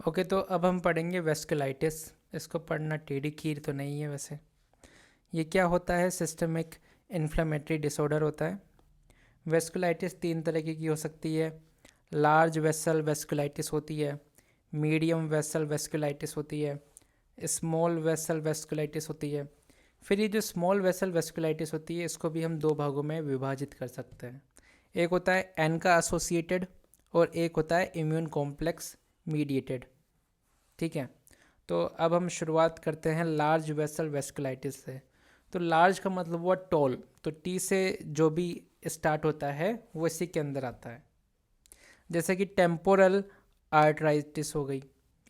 Okay, तो अब हम पढ़ेंगे वेस्कुलाइटिस। इसको पढ़ना टेढ़ी खीर तो नहीं है वैसे। ये क्या होता है? सिस्टमिक इन्फ्लेमेटरी डिसऑर्डर होता है। वेस्कुलाइटिस तीन तरीके की हो सकती है। लार्ज वेसल वेस्कुलाइटिस होती है, मीडियम वेसल वेस्कुलाइटिस होती है, स्मॉल वेसल वेस्कुलाइटिस होती है। फिर ये जो स्मॉल वेसल वेस्कुलाइटिस होती है इसको भी हम दो भागों में विभाजित कर सकते हैं। एक होता है एनका एसोसिएटेड और एक होता है इम्यून कॉम्प्लेक्स मीडिएटेड। ठीक है, तो अब हम शुरुआत करते हैं लार्ज वेसल वेस्कुलाइटिस से। तो लार्ज का मतलब हुआ टॉल, तो टी से जो भी स्टार्ट होता है वो इसी के अंदर आता है। जैसे कि टेम्पोरल आर्टराइटिस हो गई,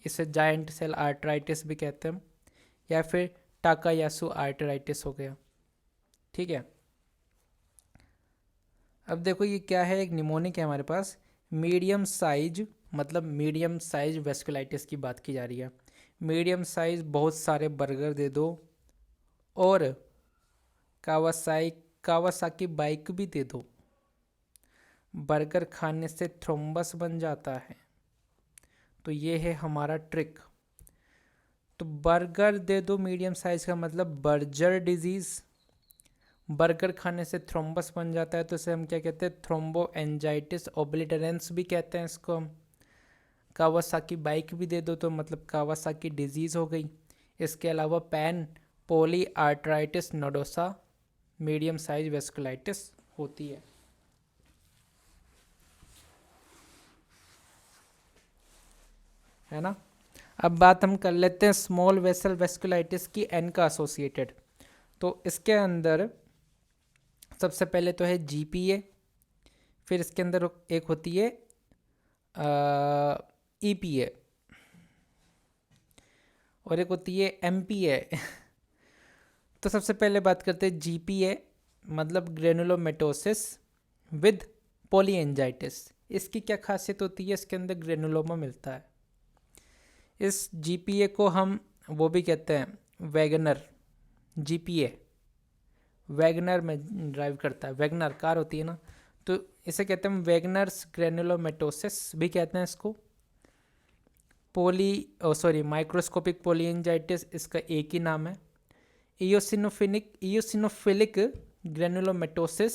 इसे जायंट सेल आर्टराइटिस भी कहते हैं, या फिर टाकायासु आर्टराइटिस हो गया। ठीक है, अब देखो ये क्या है, एक निमोनिक है हमारे पास। मीडियम साइज, मतलब मीडियम साइज वेस्कुलाइटिस की बात की जा रही है। मीडियम साइज बहुत सारे बर्गर दे दो और कावासाकी बाइक भी दे दो, बर्गर खाने से थ्रोम्बस बन जाता है। तो ये है हमारा ट्रिक। तो बर्गर दे दो मीडियम साइज का मतलब बर्जर डिजीज। बर्गर खाने से थ्रोम्बस बन जाता है तो इसे हम क्या कहते हैं? थ्रोम्बो एंजाइटिस ओब्लिटरेंस भी कहते हैं इसको हम। कावासाकी बाइक भी दे दो तो मतलब कावासाकी डिजीज़ हो गई। इसके अलावा pan polyarteritis nodosa medium size vasculitis होती है ना। अब बात हम कर लेते हैं स्मॉल वेसल वेस्कुलाइटिस की एन का एसोसिएटेड। तो इसके अंदर सबसे पहले तो है जीपीए, फिर इसके अंदर एक होती है ईपीए और एक होती है एमपीए। तो सबसे पहले बात करते हैं जीपीए, मतलब ग्रेनुलोमेटोसिस विद पॉलीएंजाइटिस। इसकी क्या खासियत होती है? इसके अंदर ग्रेनुलोमा मिलता है। इस जीपीए को हम वो भी कहते हैं वैगनर। जीपीए वैगनर में ड्राइव करता है, वैगनर कार होती है ना, तो इसे कहते हैं वैगनर्स ग्रेनुलोमेटोसिस भी कहते हैं इसको। माइक्रोस्कोपिक पॉलीएंजाइटिस इसका एक ही नाम है। इयोसिनोफिलिक ग्रेनुलोमेटोसिस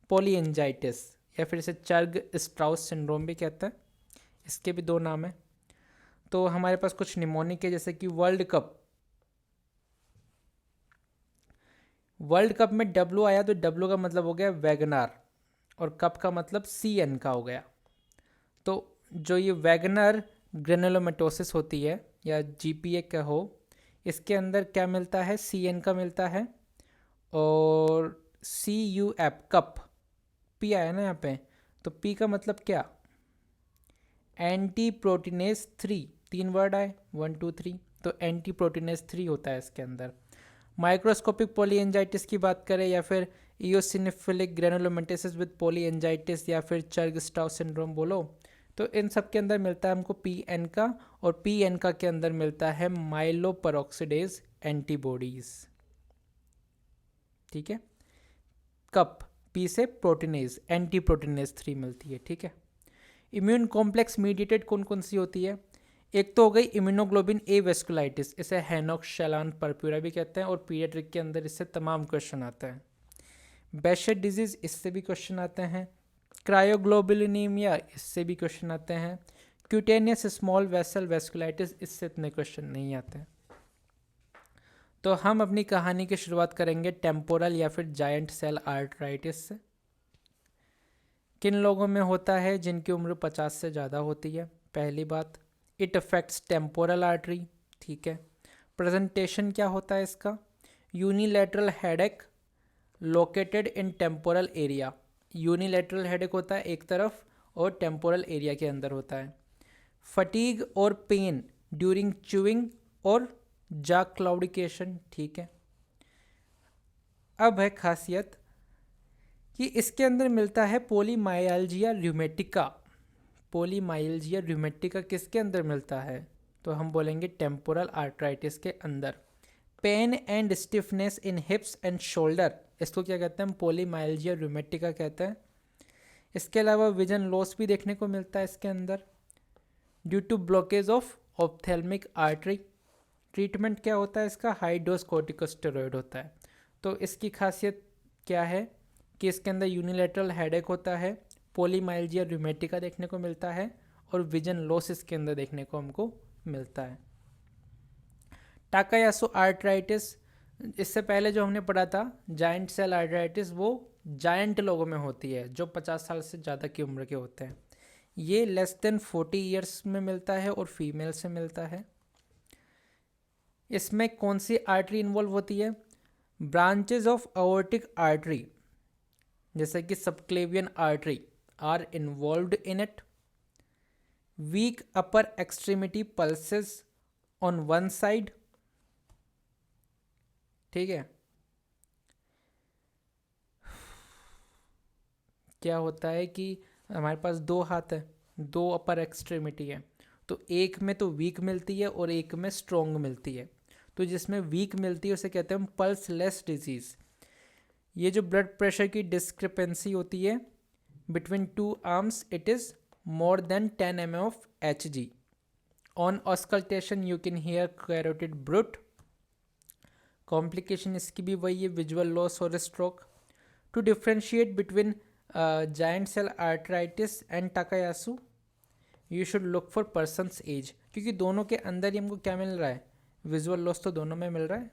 पॉलीएंजाइटिस, या फिर इसे चर्ग स्प्राउस सिंड्रोम भी कहते हैं। इसके भी दो नाम हैं। तो हमारे पास कुछ निमोनिक है, जैसे कि वर्ल्ड कप में डब्लू आया तो डब्लू का मतलब हो गया वैगनार और कप का मतलब सी एन का हो गया। तो जो ये वैगनर ग्रेनुलोमेटोसिस होती है या जीपीए का हो, इसके अंदर क्या मिलता है? सी एन का मिलता है और सी यू एफ कप, पी आया ना यहाँ पे, तो पी का मतलब क्या? एंटी प्रोटीनेस 3, तीन वर्ड आए 1 2 3, तो एंटी प्रोटीनेस 3 होता है इसके अंदर। माइक्रोस्कोपिक पॉलीएंजाइटिस की बात करें या फिर इयोसिनोफिलिक ग्रेनुलोमेटोसिस विद पॉलीएंजाइटिस या फिर चर्ग स्ट्राउ सिंड्रोम बोलो, तो इन सब के अंदर मिलता है हमको पी एन का, और पी एन का के अंदर मिलता है माइलोपेरोक्सिडेज एंटीबॉडीज। ठीक है, कप पी से प्रोटीनेज एंटी प्रोटीनेज 3 मिलती है। ठीक है, इम्यून कॉम्प्लेक्स मीडिएटेड कौन कौन सी होती है? एक तो हो गई इम्यूनोग्लोबिन ए वेस्कुलाइटिस, इसे हैनॉक्स शैलान परप्यूरा भी कहते हैं और पीडियाट्रिक के अंदर इससे तमाम क्वेश्चन आते हैं। बेशेट डिजीज, इससे भी क्वेश्चन आते हैं। क्रायोग्लोबुलिनीमिया, इससे भी क्वेश्चन आते हैं। क्यूटेनियस स्मॉल वेसल वेस्कुलाइटिस, इससे इतने क्वेश्चन नहीं आते हैं। तो हम अपनी कहानी की शुरुआत करेंगे टेम्पोरल या फिर जायंट सेल आर्टराइटिस से। किन लोगों में होता है? जिनकी उम्र 50 से ज़्यादा होती है। पहली बात, इट अफेक्ट्स टेम्पोरल आर्टरी। ठीक है, प्रेजेंटेशन क्या होता है इसका? Unilateral headache located in temporal area. Unilateral headache होता है एक तरफ और टेम्पोरल एरिया के अंदर होता है। फटीग और पेन ड्यूरिंग च्यूइंग और जा क्लाउडिकेशन। ठीक है, अब है खासियत कि इसके अंदर मिलता है पोलीमाइल्जिया र्यूमेटिका। पोलीमाइल्जिया र्यूमेटिका किसके अंदर मिलता है? तो हम बोलेंगे टेम्पोरल आर्ट्राइटिस के अंदर। Pain and stiffness in hips and shoulder, इसको क्या कहते हैं? पोलीमाइल्जिया र्यूमेटिका कहते हैं। इसके अलावा विजन लॉस भी देखने को मिलता है इसके अंदर due to blockage of ophthalmic artery. Treatment क्या होता है इसका? हाई डोज कॉर्टिकोस्टेरॉइड होता है। तो इसकी खासियत क्या है कि इसके अंदर यूनिलेटरल हेडेक होता है, पोलीमाइल्जिया रूमेटिका देखने को मिलता है और विजन लॉस इसके अंदर देखने को हमको मिलता है। टाकायासु आर्थराइटिस, इससे पहले जो हमने पढ़ा था जायंट सेल आर्थराइटिस, वो जायंट लोगों में होती है जो 50 साल से ज़्यादा की उम्र के होते हैं। ये लेस देन 40 ईयर्स में मिलता है और फीमेल से मिलता है। इसमें कौन सी आर्टरी इन्वॉल्व होती है? ब्रांचेस ऑफ अओर्टिक आर्टरी जैसे कि subclavian artery are involved in it. Weak upper extremity pulses on one side, ठीक है। क्या होता है कि हमारे पास दो हाथ है, दो अपर एक्सट्रीमिटी है, तो एक में तो वीक मिलती है और एक में स्ट्रॉन्ग मिलती है। तो जिसमें वीक मिलती है उसे कहते हैं हम पल्सलेस डिजीज़। ये जो ब्लड प्रेशर की डिस्क्रिपेंसी होती है between two arms, it is more than 10 mm of Hg। On auscultation you can hear carotid bruit. Complication इसकी भी वही है, विजुअल लॉस और stroke. To differentiate between giant cell arthritis and Takayasu you should look for persons age, क्योंकि दोनों के अंदर ही हमको क्या मिल रहा है? विजुअल लॉस तो दोनों में मिल रहा है,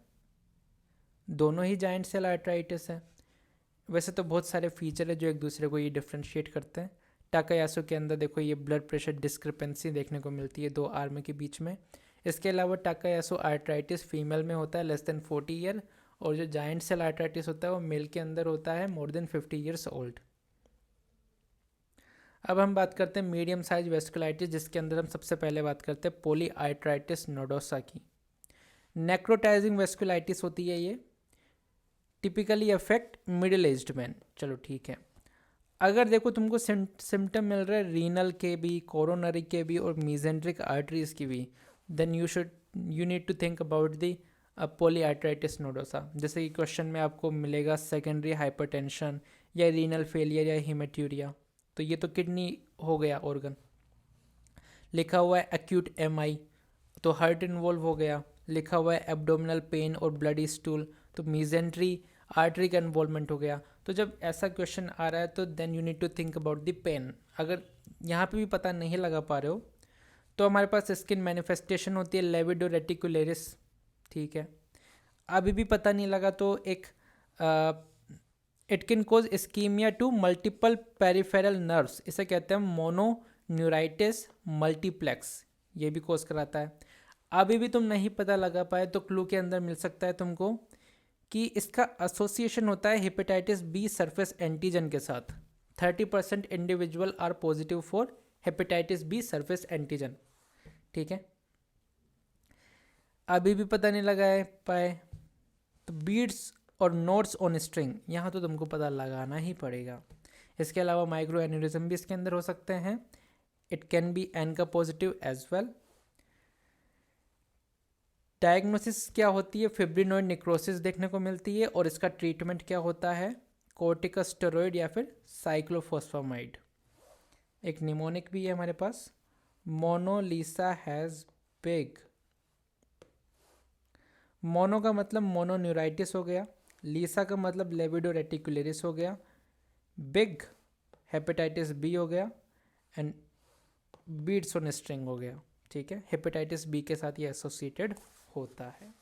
दोनों ही जायंट सेल आर्थराइटिस है। वैसे तो बहुत सारे फीचर है जो एक दूसरे को ये डिफ्रेंशिएट करते हैं। टाकायासु के अंदर देखो ये ब्लड प्रेशर डिस्क्रिपेंसी देखने को मिलती है दो आर्म के बीच में। इसके अलावा टाकायासु आर्थराइटिस फीमेल में होता है लेस देन 40 ईयर, और जो जायंट सेल आर्थराइटिस होता है वो मेल के अंदर होता है मोर देन 50 ईयर्स ओल्ड। अब हम बात करते हैं मीडियम साइज वेस्कुलाइटिस, जिसके अंदर हम सबसे पहले बात करते हैं पॉलीआर्थराइटिस नोडोसा की। नेक्रोटाइजिंग वेस्कुलाइटिस होती है ये, typically affect middle aged man. चलो ठीक है, अगर देखो तुमको सिम्टम मिल रहा है रीनल के भी, कोरोनरी के भी और मीजेंट्रिक आर्टरीज की भी, then you need to think about the polyarteritis nodosa. जैसे कि क्वेश्चन में आपको मिलेगा सेकेंडरी हाइपरटेंशन या रीनल फेलियर या हीमेट्यूरिया, तो ये तो किडनी हो गया ऑर्गन। लिखा हुआ है एक्यूट MI, तो हार्ट इन्वॉल्व हो गया। लिखा हुआ है एब्डोमिनल पेन और ब्लडी स्टूल, तो मीजेंट्री आर्टरी का इन्वॉल्वमेंट हो गया। तो जब ऐसा क्वेश्चन आ रहा है तो then you need to think about the pain. अगर यहाँ पे भी पता नहीं लगा पा रहे हो तो हमारे पास स्किन मैनिफेस्टेशन होती है लेविडो रेटिकुलरिस, ठीक है। अभी भी पता नहीं लगा तो एक it can cause ischaemia to multiple peripheral nerves, इसे कहते हैं मोनोन्यूराइटिस मल्टीप्लेक्स, ये भी कोज कराता है। अभी भी तुम नहीं पता लगा पाए तो क्लू के अंदर मिल सकता है तुमको कि इसका एसोसिएशन होता है हेपेटाइटिस बी सरफेस एंटीजन के साथ। 30% individual are positive for hepatitis B surface antigen, ठीक है। अभी भी पता नहीं लगा पाए तो बीड्स और नोट्स ऑन स्ट्रिंग, यहाँ तो तुमको पता लगाना ही पड़ेगा। इसके अलावा माइक्रो एन्यूरिज्म भी इसके अंदर हो सकते हैं, इट कैन बी एन का पॉजिटिव एज वेल। डायग्नोसिस क्या होती है? फिब्रिनोइड नेक्रोसिस देखने को मिलती है, और इसका ट्रीटमेंट क्या होता है? कॉर्टिकोस्टेरॉइड या फिर साइक्लोफॉस्फामाइड। एक निमोनिक भी है हमारे पास, मोनोलिसा हैज़ बिग। मोनो का मतलब मोनोन्यूराइटिस हो गया, लीसा का मतलब लेविडो रेटिकुलरिस हो गया, बिग हेपेटाइटिस बी हो गया, एंड बीड्स ऑन स्ट्रिंग हो गया, ठीक है। हेपेटाइटिस बी के साथ ये एसोसिएटेड होता है।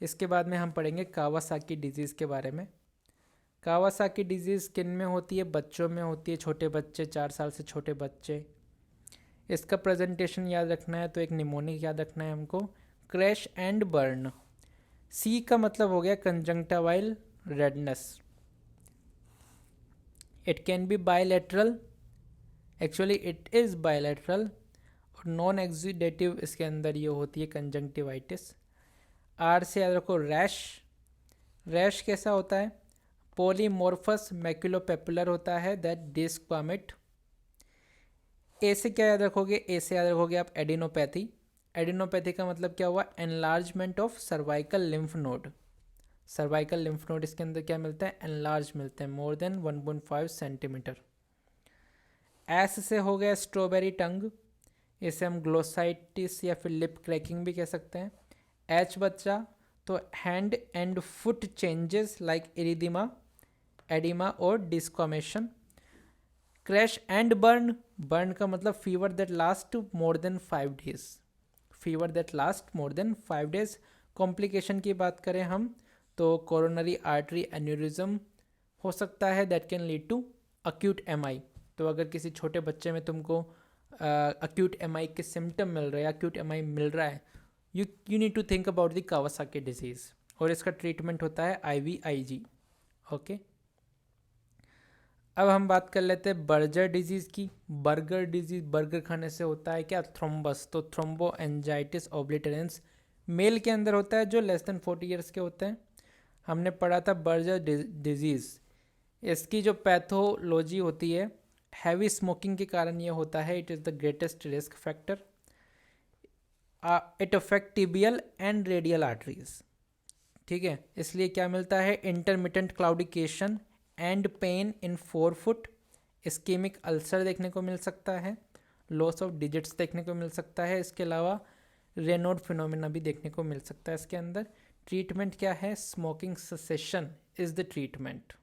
इसके बाद में हम पढ़ेंगे कावासाकी डिजीज़ के बारे में। कावासाकी डिजीज़ किन में होती है? बच्चों में होती है, छोटे बच्चे, 4 साल से छोटे बच्चे। इसका प्रेजेंटेशन याद रखना है तो एक निमोनिक याद रखना है हमको, क्रैश एंड बर्न। सी का मतलब हो गया conjunctival redness. It can be bilateral, actually it is bilateral, और नॉन एक्जिडेटिव इसके अंदर ये होती है कंजंक्टिवाइटिस। आर से याद रखो रैश। रैश कैसा होता है? पॉलीमॉर्फस मैक्युलोपेपुलर होता है, दैट डिस्क वॉमिट। ए से क्या याद रखोगे? ए से याद रखोगे आप एडिनोपैथी। एडिनोपैथी का मतलब क्या हुआ? Enlargement of cervical lymph node. Cervical lymph node इसके अंदर क्या मिलता है? एनलार्ज मिलते हैं, मोर देन 1.5 सेंटीमीटर। एस से हो गया स्ट्रॉबेरी टंग। इसे हम ग्लोसाइटिस या फिर लिप क्रैकिंग भी कह सकते हैं। एच बच्चा तो hand and foot changes like erythema, oedema और desquamation. Crash and burn, burn का मतलब fever that last more than 5 days, fever that last more than 5 days. Complication की बात करें हम तो कोरोनरी आर्टरी एन्यूरिज्म हो सकता है, that can lead to acute MI. तो अगर किसी छोटे बच्चे में तुमको अक्यूट एमआई के सिम्टम मिल रहे हैं, अक्यूट एमआई मिल रहा है, you need to think about the Kawasaki disease, और इसका ट्रीटमेंट होता है IVIG। ओके, अब हम बात कर लेते हैं बर्गर डिजीज़ की। बर्गर डिजीज़, बर्गर खाने से होता है क्या, थ्रोम्बस। तो थ्रोम्बो एंजाइटिस ओब्लिटरेंस मेल के अंदर होता है जो लेस देन 40 ईयर्स के होते हैं। हमने पढ़ा था बर्गर डिजीज़, इसकी जो पैथोलॉजी होती है हैवी स्मोकिंग के कारण ये होता है। It is the greatest risk factor. It affect tibial and radial arteries, ठीक है। इसलिए क्या मिलता है, intermittent claudication and pain in 4 foot, ischaemic ulcer देखने को मिल सकता है, लॉस ऑफ डिजिट्स देखने को मिल सकता है। इसके अलावा रेनोड फिनोमेना भी देखने को मिल सकता है इसके अंदर। ट्रीटमेंट क्या है, smoking cessation is the treatment.